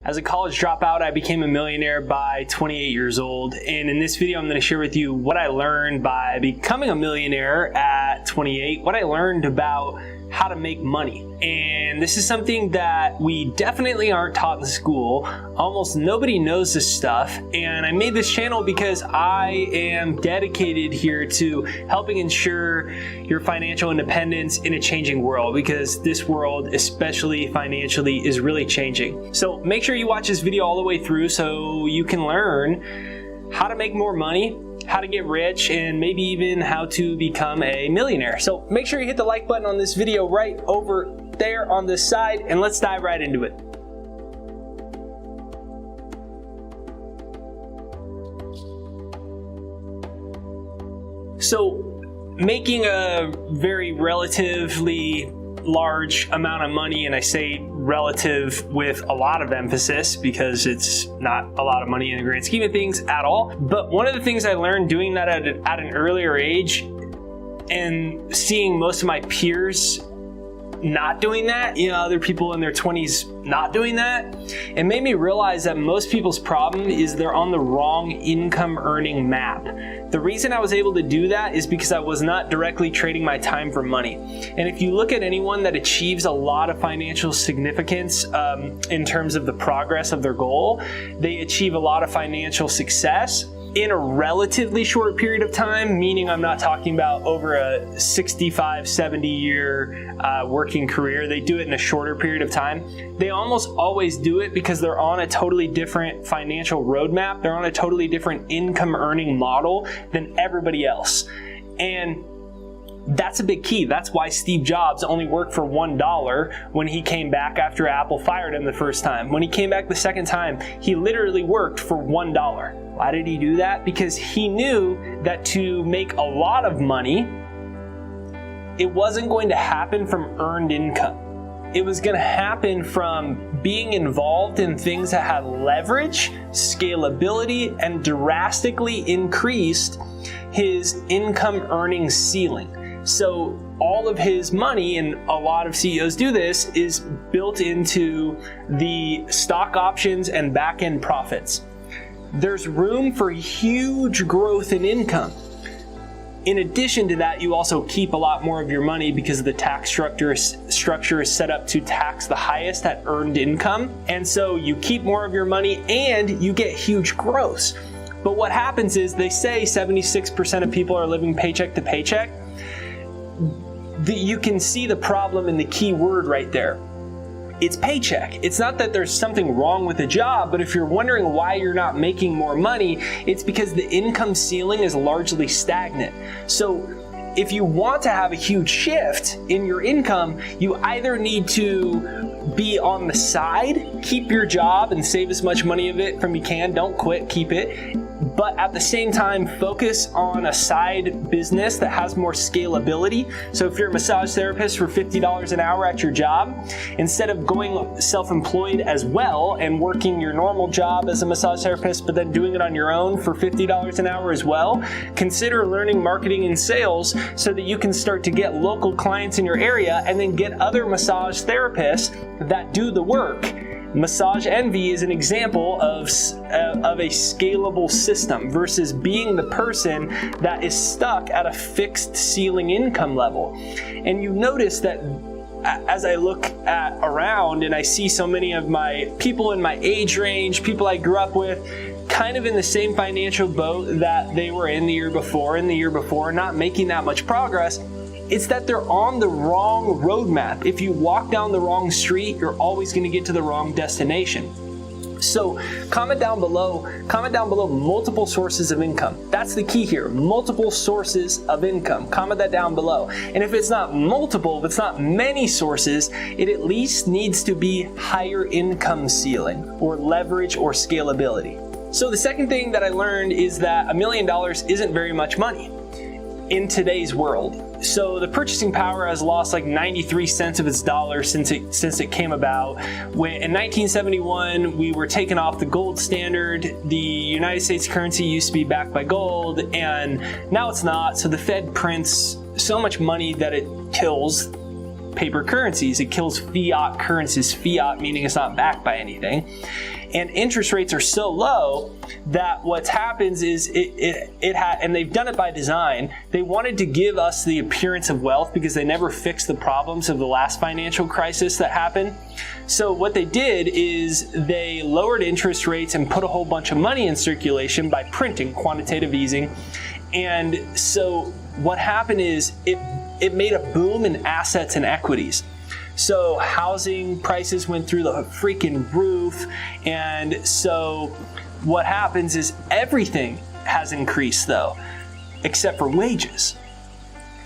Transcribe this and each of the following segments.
As a college dropout, I became a millionaire by 28 years old, and in this video I'm going to share with you what I learned by becoming a millionaire at 28, what I learned about how to make money. And this is something that we definitely aren't taught in school. Almost nobody knows this stuff, and I made this channel because I am dedicated here to helping ensure your financial independence in a changing world, because this world, especially financially, is really changing. So make sure you watch this video all the way through so you can learn how to make more money, how to get rich, and maybe even how to become a millionaire. So make sure you hit the like button on this video right over there on this side, and let's dive right into it. So making a very relatively large amount of money, and I say relative with a lot of emphasis because it's not a lot of money in the grand scheme of things at all. But one of the things I learned doing that at an earlier age and seeing most of my peers not doing that, other people in their 20s not doing that, it made me realize that most people's problem is they're on the wrong income earning map. The reason I was able to do that is because I was not directly trading my time for money. And if you look at anyone that achieves a lot of financial significance in terms of the progress of their goal, they achieve a lot of financial success in a relatively short period of time, meaning I'm not talking about over a 65, 70 year working career. They do it in a shorter period of time. They almost always do it because they're on a totally different financial roadmap. They're on a totally different income earning model than everybody else. And that's a big key. That's why Steve Jobs only worked for $1 when he came back after Apple fired him the first time. When he came back the second time, he literally worked for $1. Why did he do that? Because he knew that to make a lot of money, it wasn't going to happen from earned income. It was going to happen from being involved in things that had leverage, scalability, and drastically increased his income earning ceiling. So all of his money, and a lot of CEOs do this, is built into the stock options and back-end profits. There's room for huge growth in income. In addition to that, you also keep a lot more of your money because the tax structure is set up to tax the highest at earned income. And so you keep more of your money and you get huge growth. But what happens is, they say 76% of people are living paycheck to paycheck. You can see the problem in the key word right there. It's paycheck. It's not that there's something wrong with the job, but if you're wondering why you're not making more money, it's because the income ceiling is largely stagnant. So if you want to have a huge shift in your income, you either need to be on the side, keep your job and save as much money of it from you can, don't quit, keep it, but at the same time focus on a side business that has more scalability. So if you're a massage therapist for $50 an hour at your job, instead of going self-employed as well and working your normal job as a massage therapist but then doing it on your own for $50 an hour as well, consider learning marketing and sales so that you can start to get local clients in your area and then get other massage therapists that do the work. Massage Envy is an example of a scalable system versus being the person that is stuck at a fixed ceiling income level. And you notice that as I look around and I see so many of my people in my age range, people I grew up with, kind of in the same financial boat that they were in the year before, not making that much progress, it's that they're on the wrong roadmap. If you walk down the wrong street, you're always going to get to the wrong destination. So comment down below multiple sources of income. That's the key here, multiple sources of income. Comment that down below. And if it's not multiple, if it's not many sources, it at least needs to be higher income ceiling or leverage or scalability. So the second thing that I learned is that $1 million isn't very much money in today's world. So the purchasing power has lost like 93 cents of its dollar since it came about. When in 1971 we were taken off the gold standard, the United States currency used to be backed by gold, and now it's not. So the Fed prints so much money that it kills paper currencies. It kills fiat currencies. Fiat meaning it's not backed by anything. And interest rates are so low that what happens is and they've done it by design. They wanted to give us the appearance of wealth because they never fixed the problems of the last financial crisis that happened. So what they did is they lowered interest rates and put a whole bunch of money in circulation by printing, quantitative easing. And so what happened is it made a boom in assets and equities. So housing prices went through the freaking roof. And so what happens is everything has increased though, except for wages.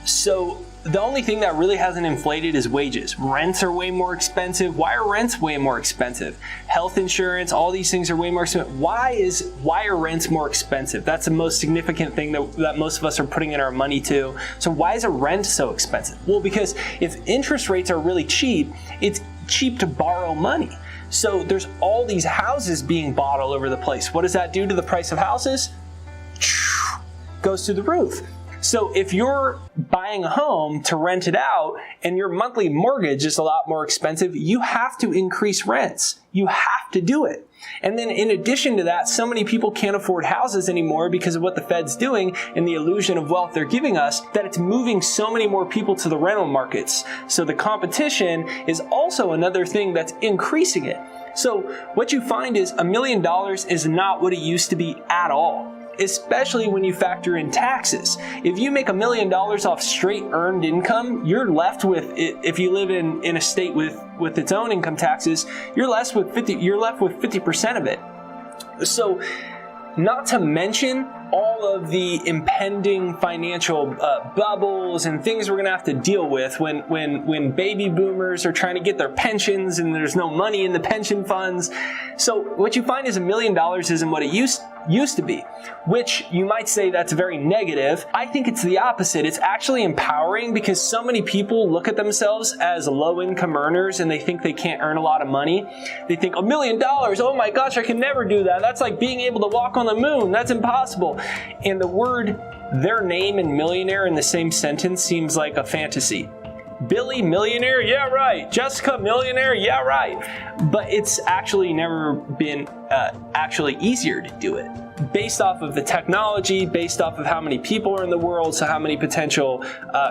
So the only thing that really hasn't inflated is wages. Rents are way more expensive. Why are rents way more expensive? Health insurance, all these things are way more expensive. Why are rents more expensive? That's the most significant thing that most of us are putting in our money to. So why is a rent so expensive? Well, because if interest rates are really cheap, it's cheap to borrow money. So there's all these houses being bought all over the place. What does that do to the price of houses? Goes through the roof. So if you're buying a home to rent it out and your monthly mortgage is a lot more expensive, you have to increase rents. You have to do it. And then in addition to that, so many people can't afford houses anymore because of what the Fed's doing and the illusion of wealth they're giving us, that it's moving so many more people to the rental markets. So the competition is also another thing that's increasing it. So what you find is $1 million is not what it used to be at all, especially when you factor in taxes. If you make $1 million off straight earned income, you're left with, if you live in a state with its own income taxes, you're left with 50% of it. So not to mention all of the impending financial bubbles and things we're going to have to deal with when baby boomers are trying to get their pensions and there's no money in the pension funds. So what you find is $1 million isn't what it used to be, which you might say that's very negative. I think it's the opposite. It's actually empowering because so many people look at themselves as low-income earners and they think they can't earn a lot of money. They think $1 million, oh my gosh, I can never do that. That's like being able to walk on the moon. That's impossible. And the word, their name and millionaire in the same sentence seems like a fantasy. Billy, millionaire? Yeah, right. Jessica, millionaire? Yeah, right. But it's actually never been actually easier to do it. Based off of the technology, based off of how many people are in the world, so how many potential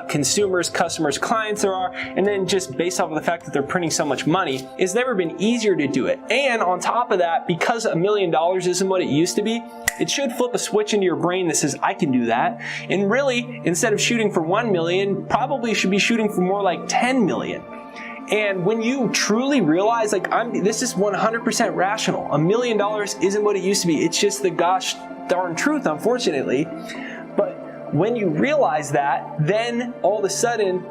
consumers, customers, clients there are, and then just based off of the fact that they're printing so much money, it's never been easier to do it. And on top of that, because $1 million isn't what it used to be, it should flip a switch into your brain that says, I can do that. And really, instead of shooting for 1 million, probably should be shooting for more like 10 million. And when you truly realize, like, this is 100% rational. $1 million isn't what it used to be. It's just the gosh darn truth, unfortunately. But when you realize that, then all of a sudden,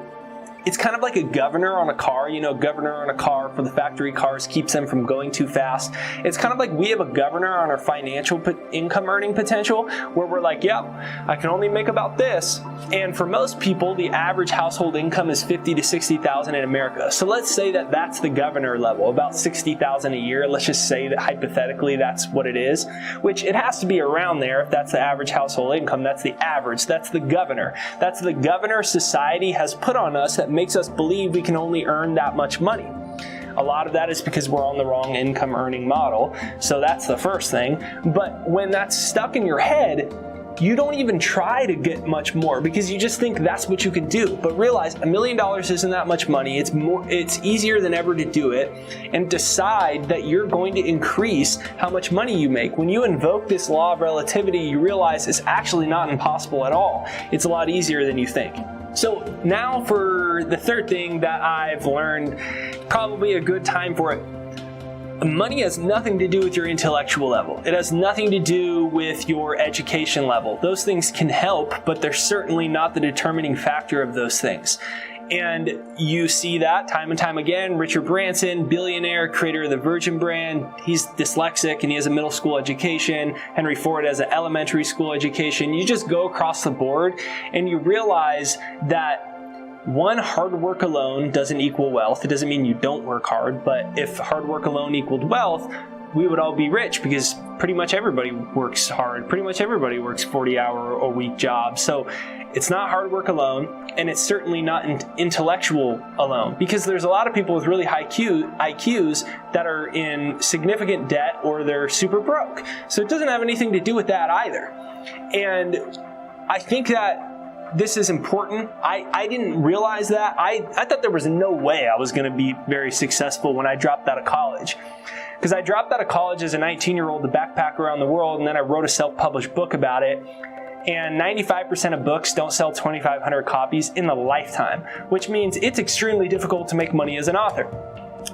it's kind of like a governor on a car. You know, governor on a car for the factory cars keeps them from going too fast. It's kind of like we have a governor on our financial income earning potential where we're like, yep, I can only make about this. And for most people, the average household income is $50,000 to $60,000 in America. So let's say that that's the governor level, about $60,000 a year. Let's just say that hypothetically that's what it is, which it has to be around there. If that's the average household income, that's the average. That's the governor. That's the governor society has put on us that makes us believe we can only earn that much money. A lot of that is because we're on the wrong income earning model. So that's the first thing. But when that's stuck in your head, you don't even try to get much more because you just think that's what you can do. But realize $1 million isn't that much money. It's easier than ever to do it, and decide that you're going to increase how much money you make. When you invoke this law of relativity, you realize it's actually not impossible at all. It's a lot easier than you think. So now for the third thing that I've learned, probably a good time for it. Money has nothing to do with your intellectual level. It has nothing to do with your education level. Those things can help, but they're certainly not the determining factor of those things. And you see that time and time again. Richard Branson, billionaire, creator of the Virgin brand, he's dyslexic and he has a middle school education. Henry Ford has an elementary school education. You just go across the board and you realize that one, hard work alone doesn't equal wealth. It doesn't mean you don't work hard, but if hard work alone equaled wealth, we would all be rich, because pretty much everybody works hard. Pretty much everybody works 40-hour-a-week jobs. So it's not hard work alone, and it's certainly not intellectual alone, because there's a lot of people with really high IQs that are in significant debt or they're super broke. So it doesn't have anything to do with that either. And I think that this is important. I didn't realize that. I thought there was no way I was going to be very successful when I dropped out of college. Because I dropped out of college as a 19-year-old to backpack around the world, and then I wrote a self-published book about it. And 95% of books don't sell 2,500 copies in a lifetime, which means it's extremely difficult to make money as an author.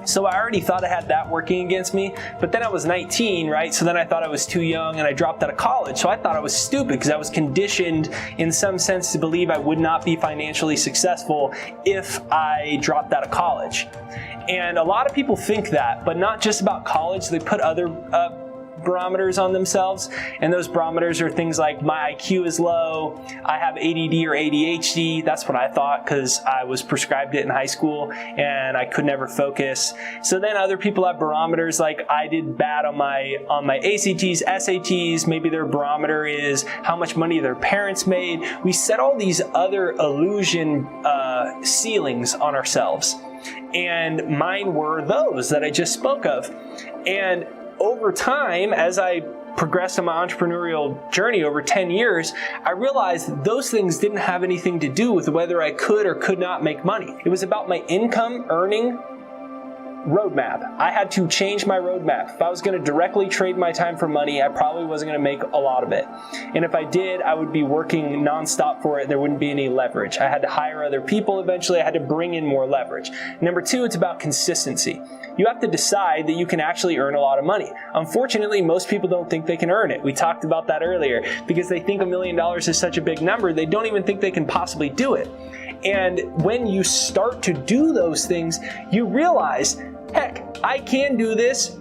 So I already thought I had that working against me, but then I was 19, right? So then I thought I was too young and I dropped out of college. So I thought I was stupid because I was conditioned in some sense to believe I would not be financially successful if I dropped out of college. And a lot of people think that, but not just about college. They put other barometers on themselves, and those barometers are things like my IQ is low, I have ADD or ADHD. That's what I thought because I was prescribed it in high school and I could never focus. So then other people have barometers like I did bad on my ACTs, SATs. Maybe their barometer is how much money their parents made. We set all these other illusion ceilings on ourselves, and mine were those that I just spoke of. And over time, as I progressed on my entrepreneurial journey over 10 years, I realized those things didn't have anything to do with whether I could or could not make money. It was about my income earning roadmap. I had to change my roadmap. If I was going to directly trade my time for money, I probably wasn't going to make a lot of it. And if I did, I would be working nonstop for it. There wouldn't be any leverage. I had to hire other people eventually. I had to bring in more leverage. Number two, it's about consistency. You have to decide that you can actually earn a lot of money. Unfortunately, most people don't think they can earn it. We talked about that earlier. Because they think $1 million is such a big number, they don't even think they can possibly do it. And when you start to do those things, you realize, heck, I can do this.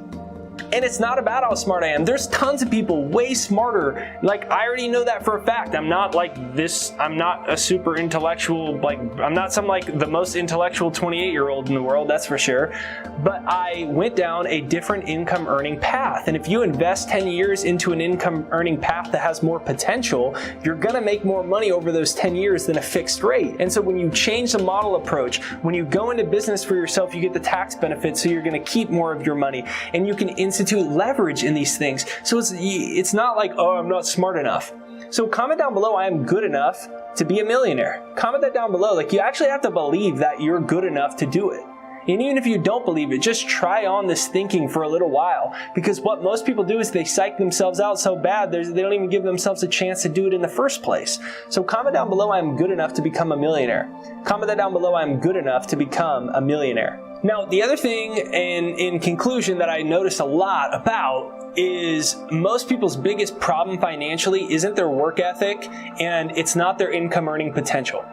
And it's not about how smart I am. There's tons of people way smarter. Like, I already know that for a fact. I'm not like this. I'm not a super intellectual, I'm not some like the most intellectual 28-year-old in the world, that's for sure. But I went down a different income earning path. And if you invest 10 years into an income earning path that has more potential, you're going to make more money over those 10 years than a fixed rate. And so when you change the model approach, when you go into business for yourself, you get the tax benefits, so you're going to keep more of your money, and you can institute leverage in these things. So it's not like, oh, I'm not smart enough. So comment down below, I am good enough to be a millionaire. Comment that down below. Like, you actually have to believe that you're good enough to do it. And even if you don't believe it, just try on this thinking for a little while. Because what most people do is they psych themselves out so bad, they don't even give themselves a chance to do it in the first place. So comment down below, I'm good enough to become a millionaire. Comment that down below, I'm good enough to become a millionaire. Now, the other thing in conclusion that I notice a lot about is most people's biggest problem financially isn't their work ethic, and it's not their income earning potential.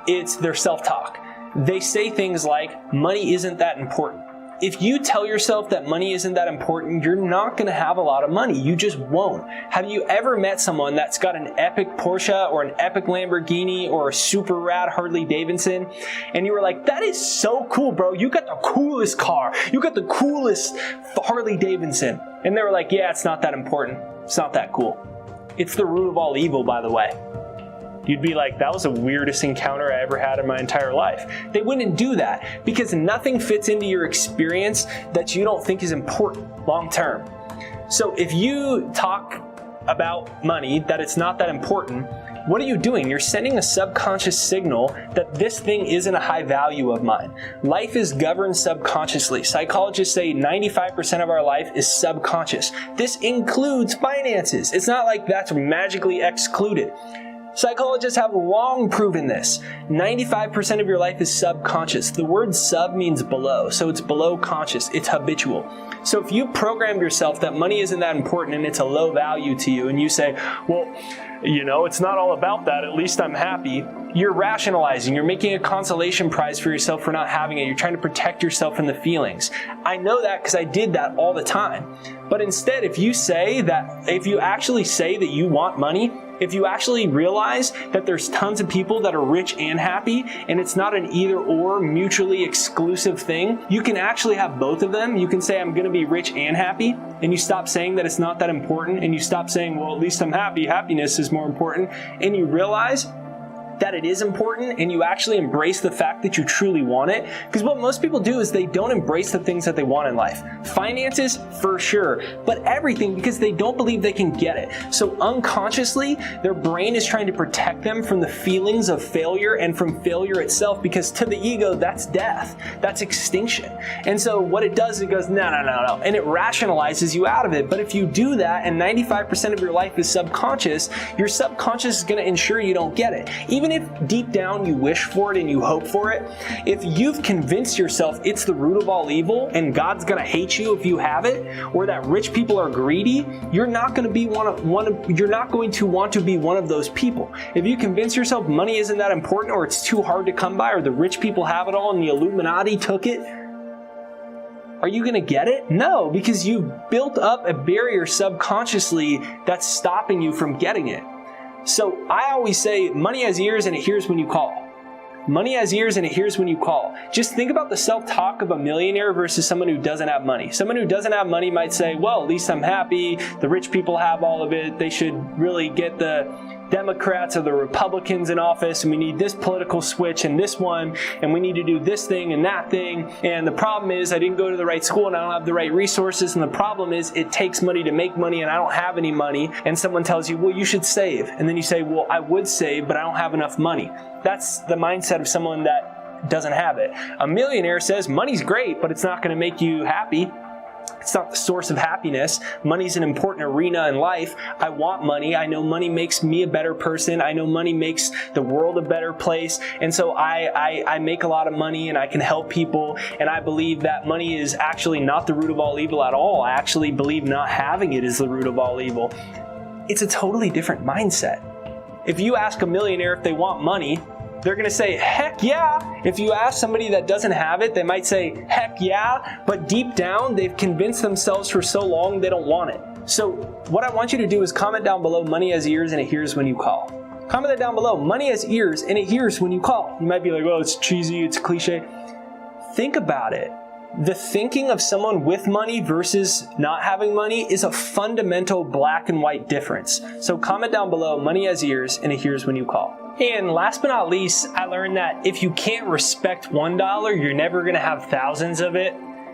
It's their self-talk. They say things like, money isn't that important. If you tell yourself that money isn't that important, you're not going to have a lot of money. You just won't. Have you ever met someone that's got an epic Porsche or an epic Lamborghini or a super rad Harley Davidson, and you were like, that is so cool, bro. You got the coolest car. You got the coolest Harley Davidson. And they were like, yeah, it's not that important. It's not that cool. It's the root of all evil, by the way. You'd be like, that was the weirdest encounter I ever had in my entire life. They wouldn't do that because nothing fits into your experience that you don't think is important long term. So if you talk about money, that it's not that important, what are you doing? You're sending a subconscious signal that this thing isn't a high value of mine. Life is governed subconsciously. Psychologists say 95% of our life is subconscious. This includes finances. It's not like that's magically excluded. Psychologists have long proven this. 95% of your life is subconscious. The word sub means below, so it's below conscious. It's habitual. So if you programmed yourself that money isn't that important and it's a low value to you, and you say, well, you know, it's not all about that, at least I'm happy, you're rationalizing. You're making a consolation prize for yourself for not having it. You're trying to protect yourself from the feelings. I know that because I did that all the time. But instead, if you actually say that you want money, if you actually realize that there's tons of people that are rich and happy, and it's not an either or mutually exclusive thing, you can actually have both of them. You can say, I'm going to be rich and happy, and you stop saying that it's not that important, and you stop saying, well, at least I'm happy, happiness is more important, and you realize that it is important, and you actually embrace the fact that you truly want it. Because what most people do is they don't embrace the things that they want in life. Finances, for sure, but everything, because they don't believe they can get it. So unconsciously, their brain is trying to protect them from the feelings of failure and from failure itself, because to the ego, that's death. That's extinction. And so what it does, it goes, no, and it rationalizes you out of it. But if you do that, and 95% of your life is subconscious, your subconscious is going to ensure you don't get it. Even if deep down you wish for it and you hope for it, if you've convinced yourself it's the root of all evil and God's gonna hate you if you have it, or that rich people are greedy, you're not going to want to be one of those people. If you convince yourself money isn't that important, or it's too hard to come by, or the rich people have it all and the Illuminati took it, are you going to get it? No, because you've built up a barrier subconsciously that's stopping you from getting it. So I always say money has ears and it hears when you call. Money has ears and it hears when you call. Just think about the self-talk of a millionaire versus someone who doesn't have money. Someone who doesn't have money might say, well, at least I'm happy. The rich people have all of it. They should really get the Democrats or the Republicans in office, and we need this political switch and this one, and we need to do this thing and that thing. And the problem is I didn't go to the right school and I don't have the right resources. And the problem is it takes money to make money and I don't have any money. And someone tells you, well, you should save. And then you say, well, I would save, but I don't have enough money. That's the mindset of someone that doesn't have it. A millionaire says money's great, but it's not going to make you happy. It's not the source of happiness. Money's an important arena in life. I want money. I know money makes me a better person. I know money makes the world a better place. And so I make a lot of money and I can help people. And I believe that money is actually not the root of all evil at all. I actually believe not having it is the root of all evil. It's a totally different mindset. If you ask a millionaire if they want money, they're going to say, heck yeah. If you ask somebody that doesn't have it, they might say, heck yeah. But deep down, they've convinced themselves for so long they don't want it. So what I want you to do is comment down below, money has ears and it hears when you call. Comment that down below, money has ears and it hears when you call. You might be like, oh, it's cheesy, it's cliche. Think about it. The thinking of someone with money versus not having money is a fundamental black and white difference. So comment down below, money has ears and it hears when you call. And last but not least, I learned that if you can't respect $1, you're never going to have thousands of it.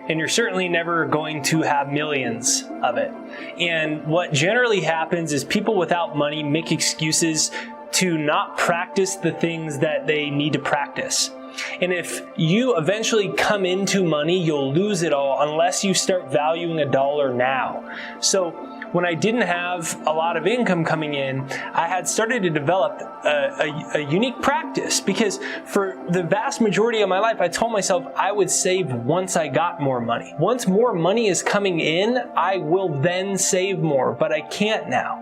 And you're certainly never going to have millions of it. And what generally happens is people without money make excuses to not practice the things that they need to practice. And if you eventually come into money, you'll lose it all unless you start valuing a dollar now. So when I didn't have a lot of income coming in, I had started to develop a unique practice, because for the vast majority of my life, I told myself I would save once I got more money. Once more money is coming in, I will then save more, but I can't now.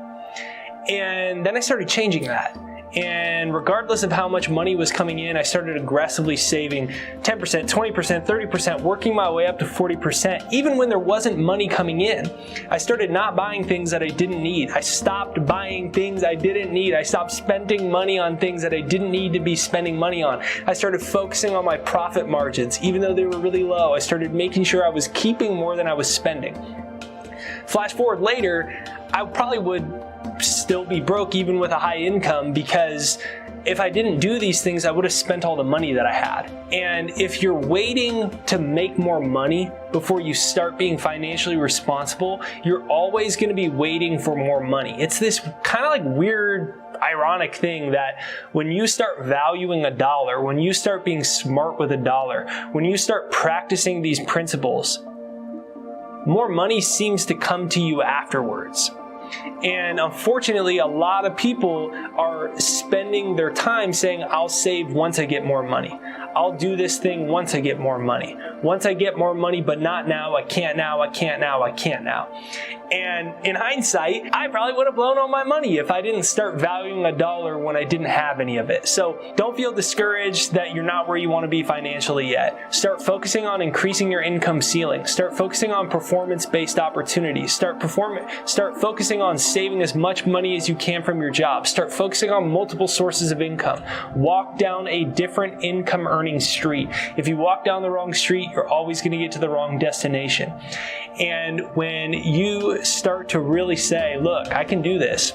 And then I started changing that. And regardless of how much money was coming in, I started aggressively saving 10%, 20%, 30%, working my way up to 40%. Even when there wasn't money coming in, I started not buying things that I didn't need. I stopped buying things I didn't need. I stopped spending money on things that I didn't need to be spending money on. I started focusing on my profit margins, even though they were really low. I started making sure I was keeping more than I was spending. Flash forward later, I probably would still be broke even with a high income, because if I didn't do these things, I would have spent all the money that I had. And if you're waiting to make more money before you start being financially responsible, you're always going to be waiting for more money. It's this kind of like weird, ironic thing that when you start valuing a dollar, when you start being smart with a dollar, when you start practicing these principles, more money seems to come to you afterwards. And unfortunately, a lot of people are spending their time saying, I'll save once I get more money. I'll do this thing once I get more money. Once I get more money, but not now. I can't now. I can't now. I can't now. And in hindsight, I probably would have blown all my money if I didn't start valuing a dollar when I didn't have any of it. So don't feel discouraged that you're not where you want to be financially yet. Start focusing on increasing your income ceiling. Start focusing on performance-based opportunities. Start focusing focusing on saving as much money as you can from your job. Start focusing on multiple sources of income. Walk down a different income earning street. If you walk down the wrong street, you're always going to get to the wrong destination. And when you start to really say, look, I can do this.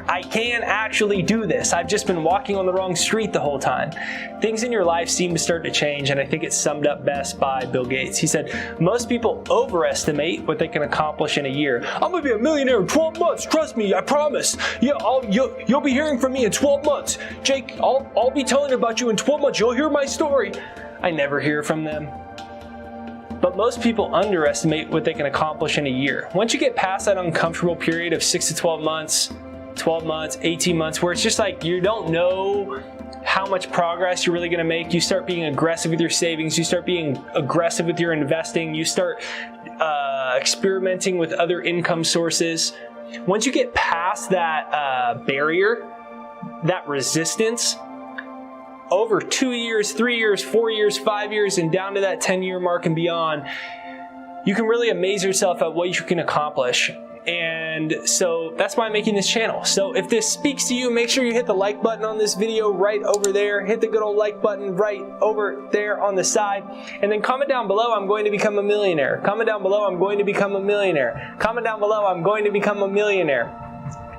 I can actually do this. I've just been walking on the wrong street the whole time. Things in your life seem to start to change, and I think it's summed up best by Bill Gates. He said, most people overestimate what they can accomplish in a year. I'm gonna be a millionaire in 12 months, trust me, I promise. Yeah, you'll be hearing from me in 12 months. Jake, I'll be telling about you in 12 months, you'll hear my story. I never hear from them. But most people underestimate what they can accomplish in a year. Once you get past that uncomfortable period of 6 to 12 months, 12 months, 18 months, where it's just like you don't know how much progress you're really going to make. You start being aggressive with your savings. You start being aggressive with your investing. You start experimenting with other income sources. Once you get past that barrier, that resistance, over 2 years, 3 years, 4 years, 5 years, and down to that 10-year mark and beyond, you can really amaze yourself at what you can accomplish. And so that's why I'm making this channel. So if this speaks to you, make sure you hit the like button on this video right over there. Hit the good old like button right over there on the side. And then comment down below, I'm going to become a millionaire. Comment down below, I'm going to become a millionaire. Comment down below, I'm going to become a millionaire.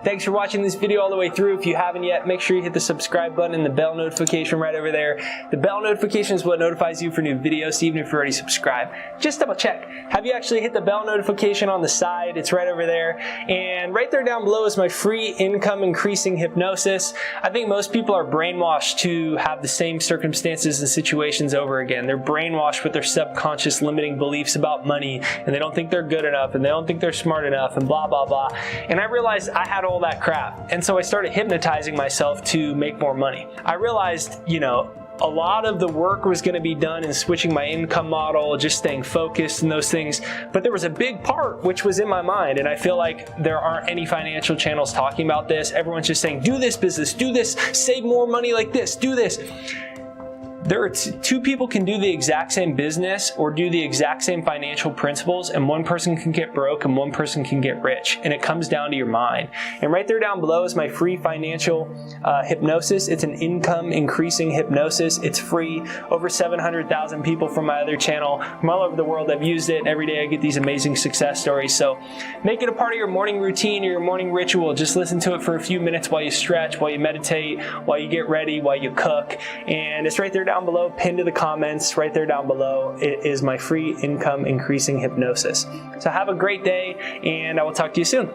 Thanks for watching this video all the way through. If you haven't yet, make sure you hit the subscribe button and the bell notification right over there. The bell notification is what notifies you for new videos, even if you're already subscribed. Just double check. Have you actually hit the bell notification on the side? It's right over there. And right there down below is my free income increasing hypnosis. I think most people are brainwashed to have the same circumstances and situations over again. They're brainwashed with their subconscious limiting beliefs about money, and they don't think they're good enough, and they don't think they're smart enough, and blah, blah, blah. And I realized I had all that crap. And so I started hypnotizing myself to make more money. I realized, a lot of the work was going to be done in switching my income model, just staying focused and those things. But there was a big part which was in my mind, and I feel like there aren't any financial channels talking about this. Everyone's just saying, do this business, do this, save more money like this, do this. There are two people can do the exact same business or do the exact same financial principles, and one person can get broke and one person can get rich, and it comes down to your mind. And right there down below is my free financial hypnosis. It's an income increasing hypnosis. It's free. Over 700,000 people from my other channel from all over the world have used it, and every day I get these amazing success stories. So make it a part of your morning routine or your morning ritual. Just listen to it for a few minutes while you stretch, while you meditate, while you get ready, while you cook. And it's right there down below, pinned to the comments, right there down below. It is my free income increasing hypnosis. So have a great day, and I will talk to you soon.